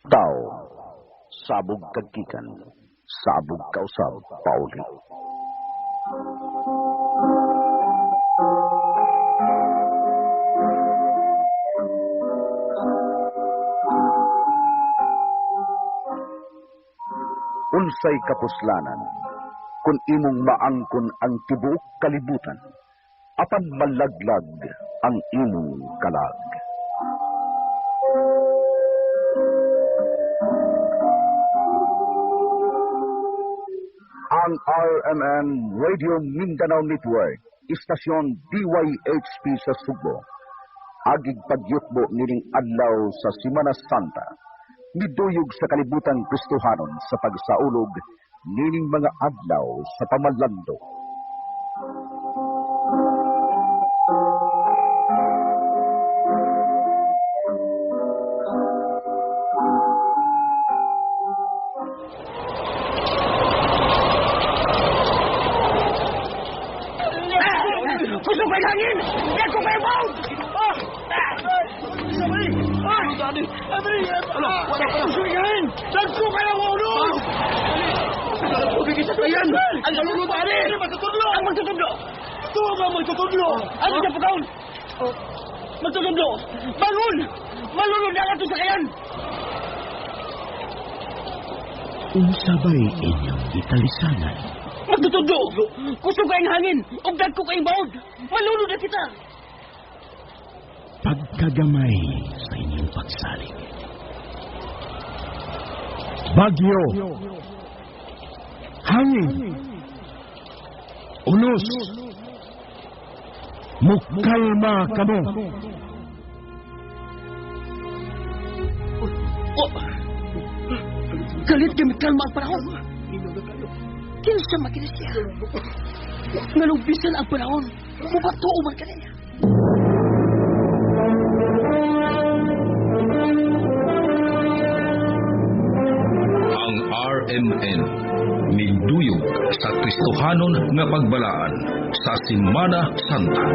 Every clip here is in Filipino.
Tao, sabog kagikan, sabog kausab, Pauli. Unsay kapuslanan, kung imong maangkon ang tibuok kalibutan, apan malaglag ang imong kalag. Ang RMN Radio Mindanao Network, istasyon DYHP sa Sugbo, agig pagyutbo nining adlaw sa Semana Santa, miduyog sa kalibutang Kristohanon sa pagsaulog nining mga adlaw sa pamalando. Gusto ko hangin! Hindi ko kayo bound! Gusto ko hangin! Nagko kayo mo doon! Bigay sa kayan! Ang nalulunod ani! Ang magtutudlo! Ito ang magtutudlo! Ano siya pagkaon? Magtutudlo! Bangon! Malulunod na ito sa kayan! Unsabay inyong italisanan. Magtutudlo! Gusto ko yung hangin! Ugdad ko kayong baod! Malulunod na kita! Pagkagamay sa inyong pagsalig. Bagyo. Hangin. Unos. Mukalma kamo. Oh! Galit kami kalma ang panahon! Kinsa makina siya? Nalubisan ang panahon! Mubato man ka niya! Ang RMN miduyog sa Kristohanon nga pagbalaan sa Semana Santa.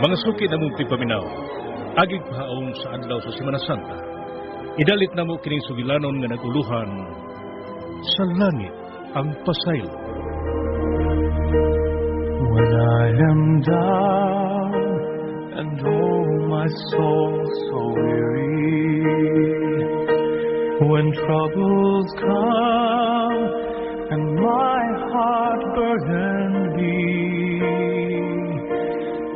Mga suki na mong pipaminaw, agig pahaong sa adlaw sa Semana Santa, idalit na mo kining sugilanon nga naguluhan sa langit ang pasaylo. When I am down and oh my soul so weary, when troubles come and my heart burdened be,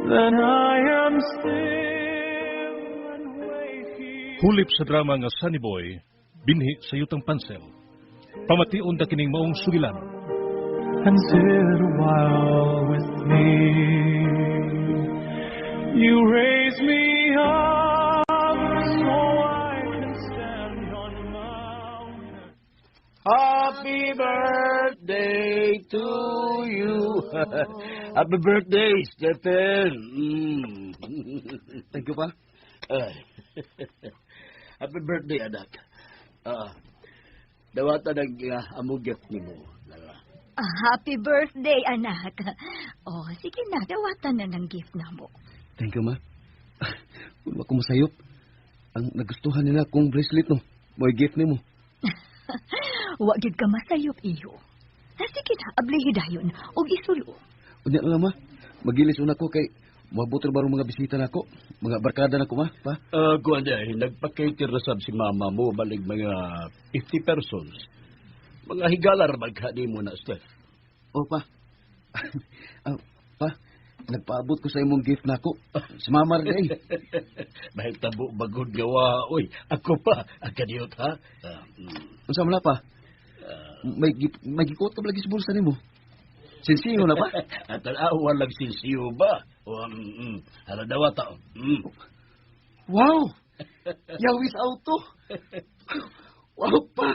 then I am still and wait. Hulip sa drama nga Sunny Boy, binhi sa yutang pansel, pamation da kining maong sugilanon. And sit a while with me. You raise me up so I can stand on the mountain. Happy birthday to you. Happy birthday, Stephen. Thank you pa. Happy birthday, anak. Dawata amo gift nimo. Happy birthday, anak. Oh, sige na, dawatan na ng gift na mo. Thank you, ma. Kung ako masayop, ang nagustuhan nila kong bracelet, no? Mo'y gift nimo. Wagid ka masayop, iyo. Sige na, ablihi dayon, o isulo. Unya lang, ma. Magilis una ko kay mabutor barong mga bisita nako, mga barkada nako, ma. Pa? Guanday, nagpa-cater na sab si mama mo, balig mga 50 persons. Mga higalar maghani mo na, Steph. O, pa. Pa, nagpaabot ko sa imong gift nako. Si Mama rin. Bahil tabo bagod gawa. Uy, ako pa. Akadiyot, ha? Unsa man na, pa? May gikot ka lagi sa bulsa nimo. Sinsiyo na ba? Atalawan lang sinsiyo ba? Haladawa tao. Wow! Yawis auto! Wow pa!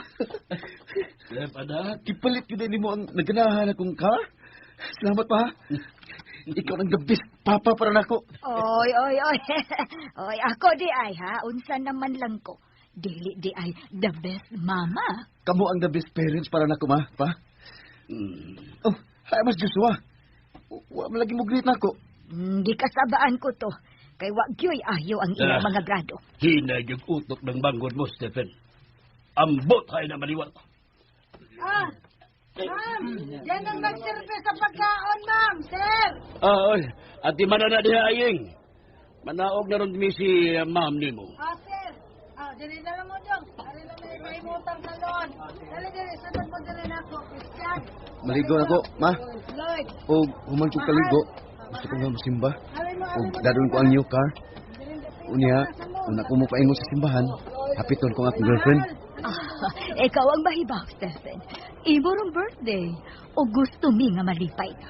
Anak, kipalit ko din mo ang naganahan akong car. Salamat pa. Ikaw ang the best papa para nako. Oy. Oy, ako di ay ha. Unsa naman lang ko. Dili di ay the best mama. Kamu ang the best parents para nako, ma, pa. Oh, hay mas Joshua. Wa man lagi mo greet nako. Di kasabaan ko to. Kay wa gyoy ayo ang ilang mga grado. Hinay yung utok ng bangon mo, Stephen. Ambot hay na maliwat. Ma'am, yan ang nagserve sa pagkaon, ma'am, sir. Oy, at di man na diha aying. Manaog na ron mi si ma'am nimo. Sir. Dili na lang mo dong. Dali na may mutang salon. Dali, sunod mo dali na ako. Christian. Maligo nako, ma. Lloyd. O human ko kaligo. Gusto ko nga masimba. O dadun ko ang new car. Unya, una ko mo paingon sa simbahan. Hapiton ko nga akong girlfriend. Ikaw ang mahibaw, Stephen. Imo rong birthday. O gusto mi nga malipay na.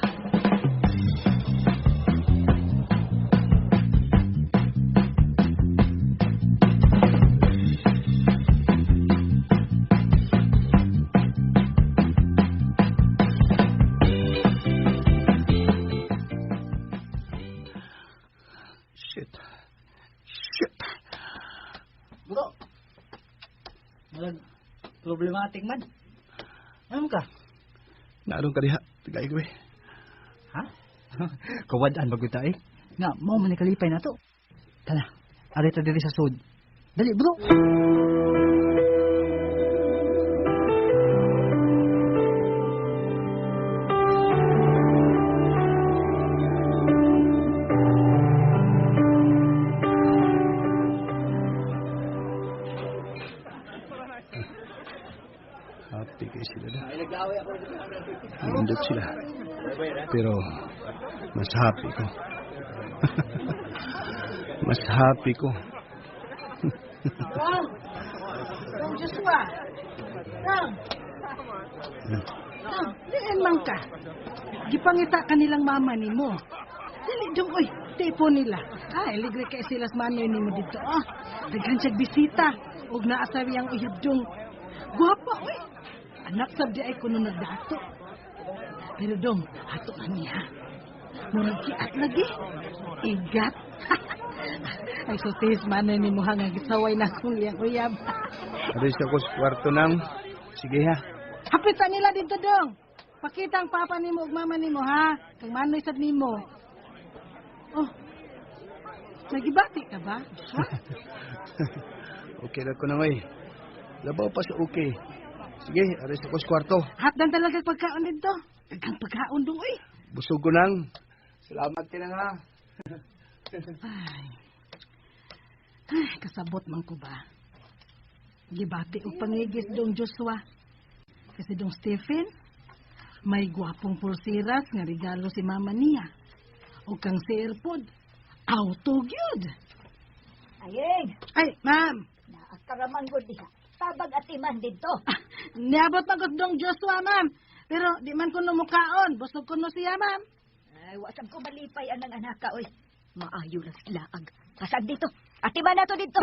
Shit. Bro, problematic man. Ano ka? Naroon ka diha. Tigay ko eh. Ha? Kawadaan bago tayo. Nga, mau manikalipay na to. Tala, arita diri sa sud. Dali, bro. Happy kayo sila na. Nindot sila. Pero, mas happy ko. Mas happy ko. Dong Joshua. Dong. Diyan man ka. Gipangita ka nilang mama ni mo. Dili dong, oy, tepo nila. Iligre kay sila sa manoy ni mo dito. Daghan siyang bisita. Huwag naasabi ang uyab dong. Guwapa, oy. Anak sabdi ay kuno nagdato. Pero dong, ato na niya. Murag kiat lagi. Igat. Ay sotis manay ni mo hanggang gisaway na kong iyang uyab. Aris ako sa kwarto nang. Sige ha. Hapitan nila dito dong. Pakita ang papa ni mo ug mama ni mo ha. Kang manoy sad ni mo. Oh. Nagibati ka ba? Okay na ko na ngay. Labaw pa sa okay. Sige, aris ako sa kwarto. Hatdan talaga pagkaon dito. Daghang pagkaon dong oy. Busog ko nang. Salamat ka na ha. Ay, kasabot man ko ba? Gibati o pangigis dong Joshua. Kasi dong Stephen, may gwapong pulsiras nga regalo si mama niya. O kang si Airpod, auto gyud. Ayeng, Ay, ma'am. naakaraman ko diha. Tabag atiman dito. Niabot man ko dong Joshua, ma'am. Pero di man ko numukaon. Busog ko no siya, ma'am. Ay, wasag ko malipay ang anak ka, oy. Maayo lang sila ag. Kasag dito. Atiman na to dito.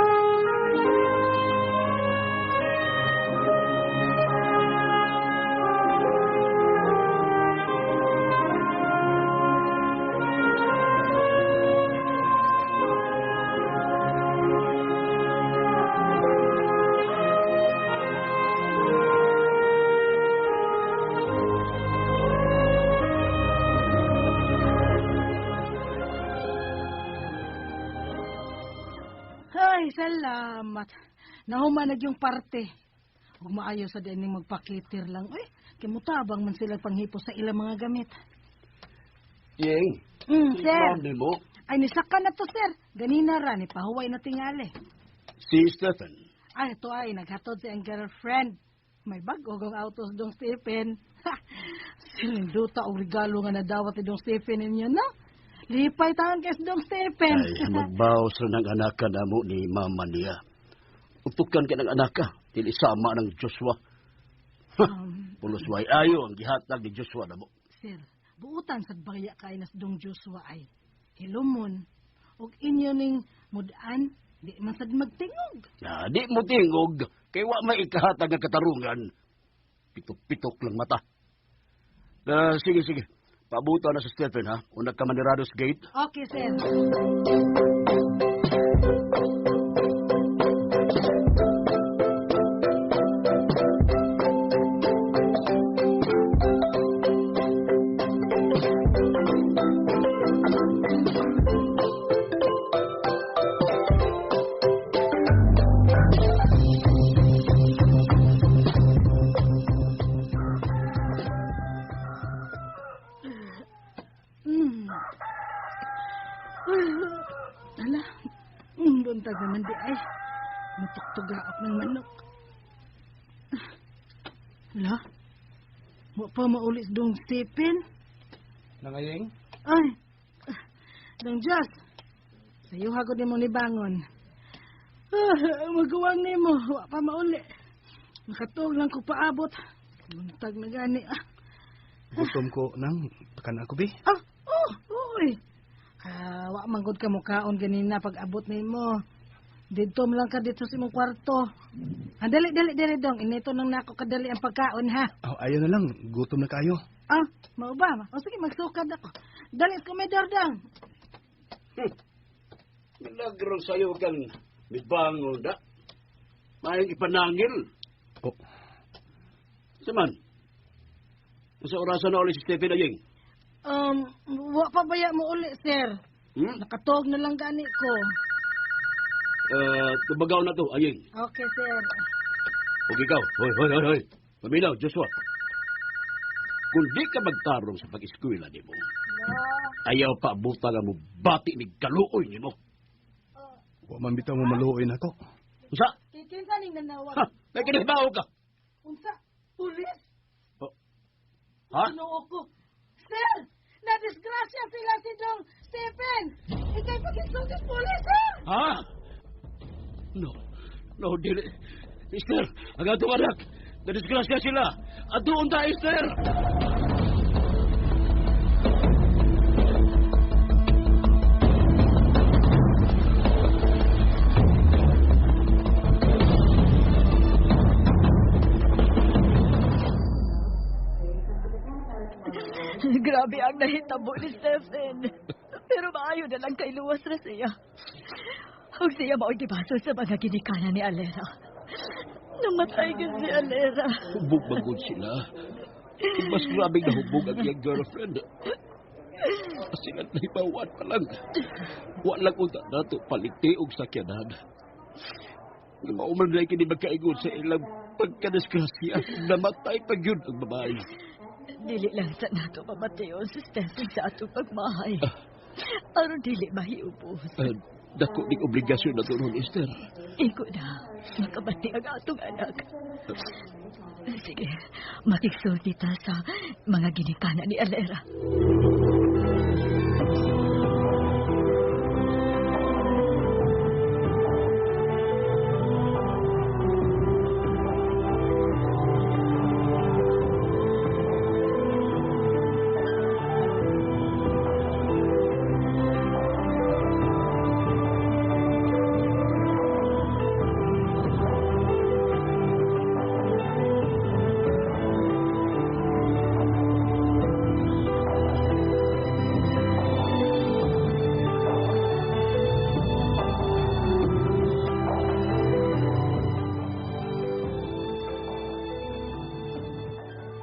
Ay, salamat. Nahumanag yung parte. Huwag maayo sa dining magpakitir lang. Uy, kimutabang man sila panghipo sa ilang mga gamit. Yeng, Sir. ma'am nimo, Ay, nisaka na to, sir. Ganina ra, ni pahuway na tingali. si Stephen. Ay, ito ay, naghatod si ang girlfriend. May bagogong autos dong Stephen. Silinduta o regalo nga nadawat ni dong Stephen ninyo, no? Lipay taon kay dong Stephen. Ay, magbaw sa ng anak ka na mo ni mama niya. Utukan ka ng anak ka, tili sama ng Joshua. Pulos way ayo ang gihatag ni Joshua na mo. Sir, buutan sa bagya kay nas dong Joshua ay hilumon. Og inyo ning mudaan, di man sad magtingog. Na, di mo tingog, kay wa may ikahatag nga katarungan. pitok-pitok lang mata. Sige. Pabuto na sa Stephen, ha? Unag ka manirados gate. Okay, sir. Ala, buntag naman di ay. Matugtugaok ng manok. Ala, mo pa maulis dong Stephen. Nangayeng? Ay, dong Diyos. Sa'yo hagod ni mo ni Bangon. Magawang ni mo, wa pa mauli. Nakatuog lang ko paabot. Buntag na gani. Gutom ko nang pakan ako, Bi. Uy. Wa manggod ka mukaon ganina pag abot nimo. Dito mo lang ka dito sa imong kwarto. Dali dong. Inito nang nako kadali ang pagkaon ha. Ayaw na lang. Gutom na kayo. Mao ba? Sige, magsukad ako. Dali ko medar dang. Milagro sa'yo kang mibangon da. Mayang ipanangil. Saman? Sa orasan na ulit si Stephen Ayeng? Wa pa baya mo uli, sir. Nakatog na lang gani ko. Tubagaw na to, Ayeng. Okay, sir. Huwag ikaw. Hoy. Paminaw, Joshua. Kung di ka magtarong sa pag-eskwela ni mo, ayaw pa buta nga mo bati ni kaluoy ni mo. Huwag man bitaw mo maluoy na to. Unsa? Kinsa ning nanawag? May kinibaw ka. Unsa? Pulis? Ha? Ginoo ko. Sir, na-disgrasya sila si Dong Stephen. Ikay pag-insultis pulis, sir. Ha? No, dili. Mister, ang atong anak. Na-disgrasya sila. At doon tayo, sir. Grabe ang nahitabo ni Stephen. Pero maayo na lang kay luwas na siya. Huwag siya maogibaso sa mga ginikanan ni Alera. Namatay ka si Alera. Hubog bagod sila. Mas grabe na hubog ang iyang girlfriend. Sila na ibawan pa lang. Walang unta na ito palitiog sa kyanan. Mauman na ikini magkaigod sa ilang pagkadisgrasya. Namatay pa yun ang babae. Dili lang sa nato pamatayon si Stephen sa atong pagmahay. Aron dili mahiubos. Dako ning obligasyon na ito, Esther. Iko na. Makabati ang atong anak. Sige, makiksulti ta sa mga ginikanan ni Alera.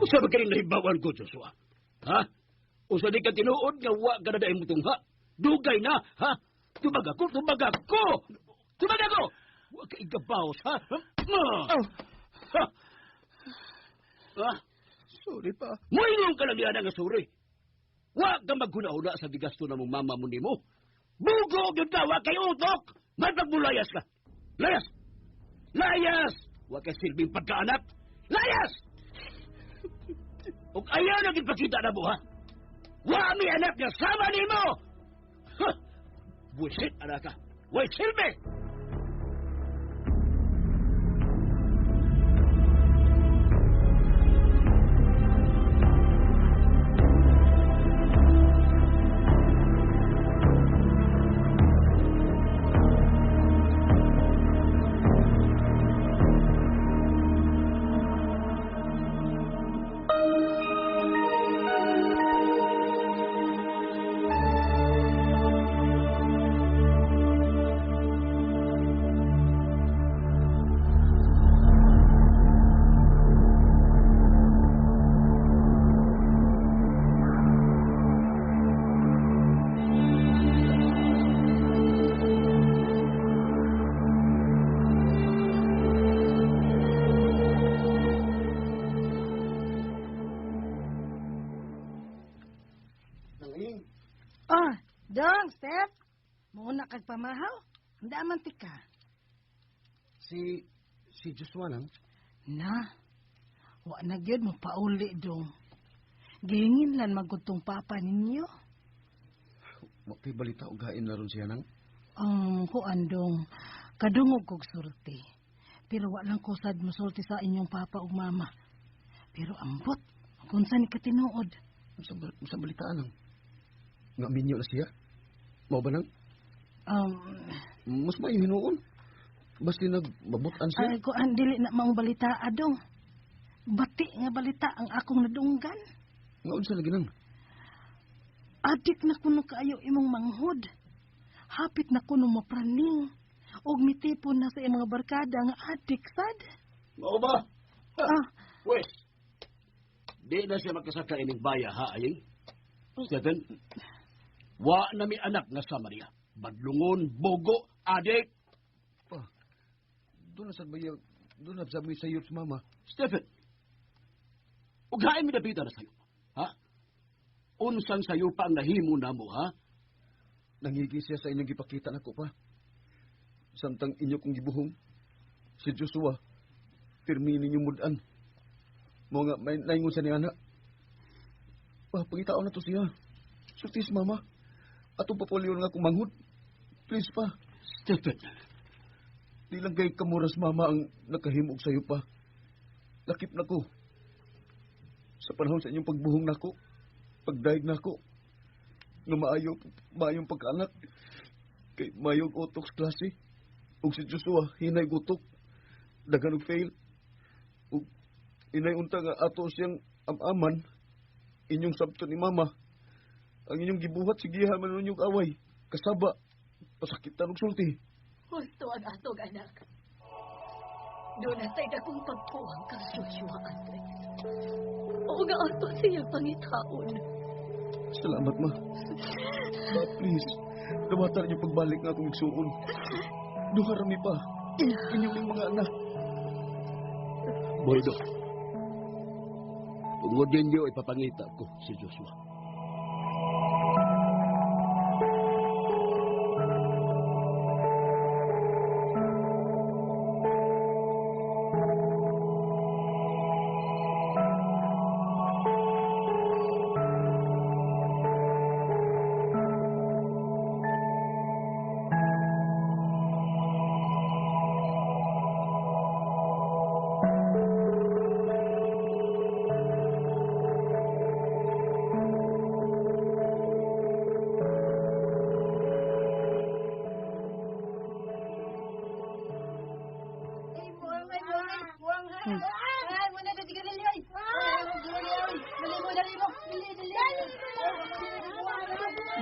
Usa ba kaning nahibawan ko, Joshua? Ha? Usa di ka tinuod nga wa ka na daing mutungha? Dugay na, ha? Tubag ako! Wa ka igabaos, ha? Ha? Sorry pa. Moingon ka lang yan nga sorry. Wa ka maghuna-huna sa digasto na mong mama mo ni mo. Bugo yun ka, wa kay utok! May pagmulayas ka! Layas! Wa kay silbing pagkaanak! Layas! Kung ayaw na ipakita na mo, ha? Wa mi anak niya sama ni mo! Ha! Buisit, anak ka! Way silbi! Dong, Steph. Muna kag pamahaw. Handa man tika. Si Joshua nang? Na. Wa na gyud mo pauli dong. Gihingin lan magutong papa ninyo. Wakti balita og gain na ron siya nang? Kuan dong. Kadungog kog sulti. Pero wa lang kusad mo sulti sa inyong papa ug mama. Pero ambot. Kung saan ikatinuod. Sa balitaan nang? Nga minyo na siya? Mao ba nang? Mas may hinuon. Basta nagbabutan siya. Ay, kuan dili na maong balita adong. Bati nga balita ang akong nadunggan. Nga unsa lagi nang? Adik na kuno kaayo imong manghod. Hapit na kuno mapraning. Og mitipon na sa imong mga barkada nga adik sad. Mao ba? Wes. Di na siya makasaka ining baya ha aying. Stephen. Wa na mi anak nga sama niya. Badlungon, bogo, adik. Doon na sabi sa iyo sa mama. Stephen. Ughain mi nabida na sayo. Ha? Unsang sayo pa ang nahimo na mo, ha? Nangigi siya sa inyong gipakita na ko pa. Samtang inyo kong gibuhong. Si Joshua, pirmi ninyong mudan. Mga may naingon sa niya na. Pangitaon na to siya. Sultis, mama. Atong papulyon nga kong manghud. Please pa. Stephen. Di lang kay kamuras, mama, ang nakahimog sa'yo pa. Lakip na ko. Sa panahon sa inyong pagbuhong na ko, pagdaig na ko, na maayong pagkaanak, kay mayong otok sa klase, ug si Joshua, hinay gutok, dagan og fail, ug inay unta nga ato siyang amaman, inyong sabto ni mama, ang inyong gibuhat, sigihan man inyong away, kasaba, pasakitan og sulti. Gusto ang atong anak. Doon natay na kong pagpuwang kang Joshua Andres. O nga ato siya pangitaon. Salamat, ma. Ma, please. Dawatan niyo pagbalik nga akong igsuon. Duharami pa. Inyong mga anak. Boydo. Tungod ninyo ipapangita ko si Joshua.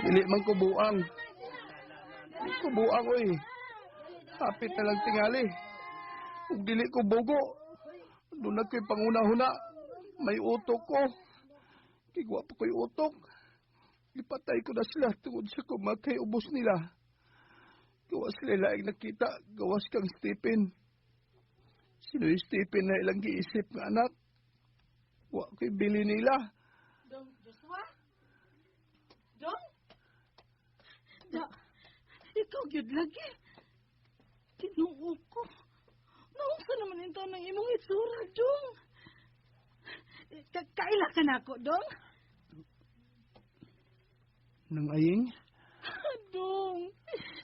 Dili man ko buang. Dili ko buang, oy. Hapit na lang tingali. Ug dili ko bogo. Doon na ko'y panguna-huna. May utok ko. Kigwa pa ko'y utok. Ipatay ko na sila tungod sa kumakay ubos nila. Gawas sila laing nakita. Gawas kang Stephen. Sino yung Stephen na ilang giisip nga anak? Wa ko'y bili nila. Dong, Joshua? Dong? Da, ikaw gyud lagi. Tinuo ko. Naunsa naman ito ng imong itsura, Dong. Kaila ka na ako, Dong? Nang aying? Dong,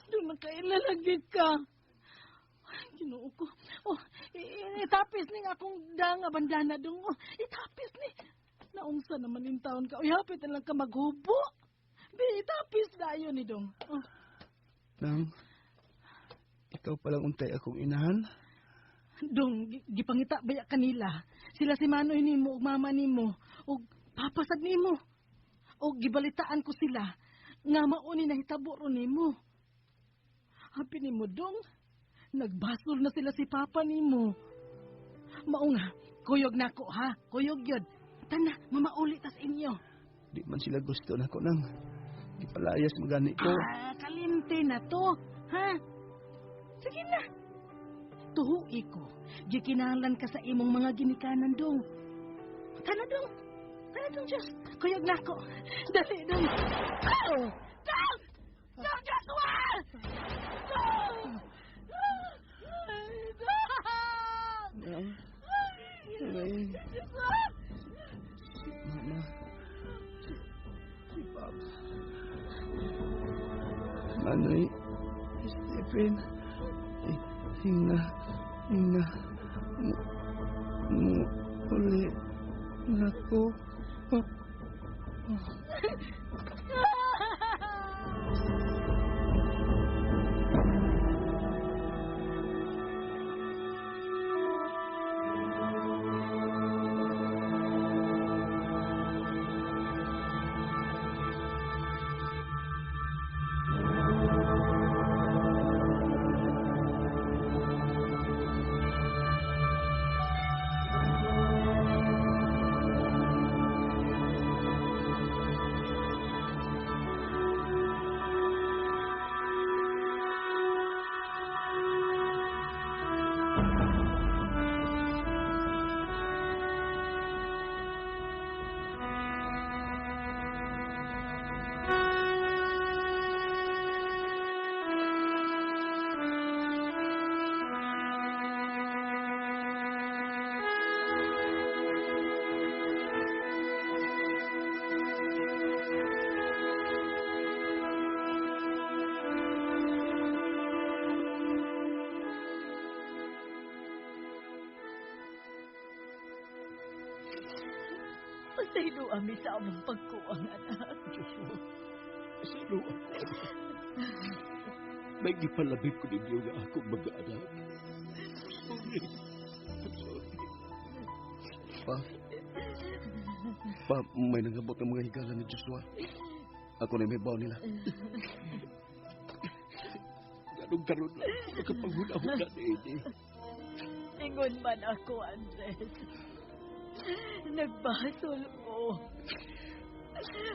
Dong, nakaila lagi ka. Tinuo ko. Oh, itapis ni nga akong danga bandana, Dong. Oh, itapis ni. Naungsa naman yung taon ka. Uy, hapit na lang ka maghubo. Itapis na yun ni Dong. Oh. Nang, ikaw palang untay akong inahan? Dong, gipangita baya kanila. Sila si Manoy nimo ug mama nimo ug papasad nimo. Og gibalitaan ko sila nga mauni na hitabo ron nimo. Happy nimo, Dong. Nagbasol na sila si papa nimo. Mao nga, kuyog nako ha. Kuyog yun. Tana, mamauli tas inyo. Di man sila gusto na ko nang. Ipalayas magani ko. Kalimte na to. Ha? Sige na. Tuhui ko. Gikinahanglan ka sa imong mga ginikanan, Dong. Tana, Dong. Tana, Dong, Diyos. Kuyog na ako. Dali, Dong. Oh! Dong! No, Joshua! No! Na, Elaine, Joshua! si Mama, si Papa, Nanay, Stephen, Hina, uli nako. Sino ami sa among pagkuwang, anak? Joshua, sino ako? May gipalabib ko ninyo nga ako mag-anak. Sorry. I'm sorry. Pa, may nangabot ng mga higala ni Joshua. Ako na may baw nila. Ganong karoon na magkapanghuna-huna na ini. Ingon man ako, Andres. Nagbasol ko.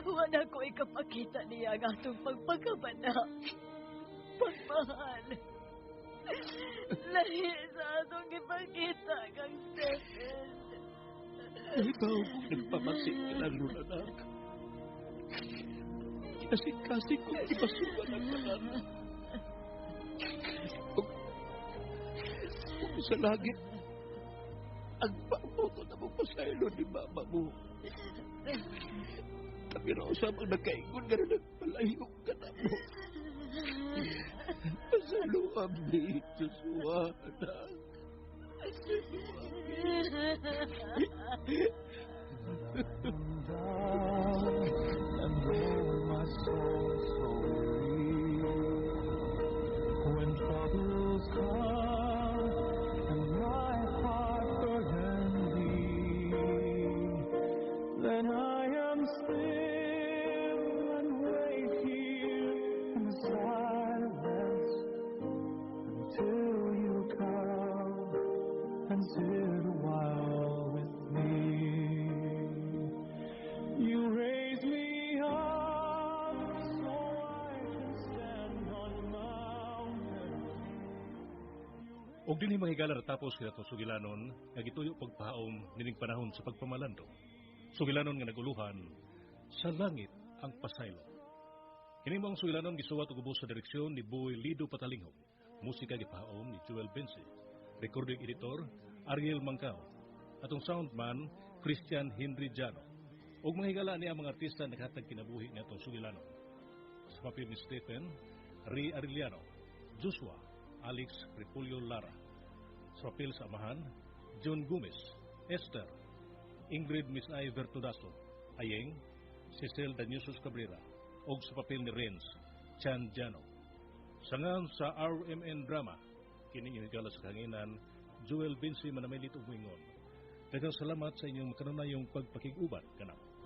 Wala ko ikapakita niya ang atong pagpagkabana. Pagmahal. Lahi sa atong ipakita kang Stephen. Ikaw kung nagpamasik ka lang nun, anak. Kinasing-kasing kong ipasugan ang tanan. Kung sa langit, ang pamoto na mong pasaylo ni mama mo. Kami raw sa mga nagkaingon nga rin nagpalayong ka na mo. Pasaluan ni Joshua, anak. When troubles come and my heart burdened, then I am still and wait here in the silence until you come and sit a while with me. You raise me up so I can stand on mountains. Og dinhi mahigala tapos kinato sugilanon nga gituyo pagpahaom nining panahon sa pagpamalando. Sugilanon nga naguluhan sa langit ang pasaylo. Kini mong sugilanon gisuwat og ubos sa direksyon ni Boy Lido Patalinghog. Musika gipahaom ni Joel Bense. Recording editor Ariel Mangkao. Atong soundman Christian Henry Jano. Og mahigala niya ang mga artista naghatag kinabuhi niadtong sugilanon. Sa papel ni Stephen Ray Arellano, Joshua Alex Repulyo Lara. Sa papel sa amahan, John Gomez, Esther, Ingrid Misay Vertudaso, Ayeng, Cecil Daniusos Cabrera, og sa papel ni Renz, Chan Jano. Sangan sa RMN Drama, kini inigala sa kanginan, Joel Vinci Manamilit ug Moingon. Daghang salamat sa inyong makanunayong pagpakig-uban kanamo.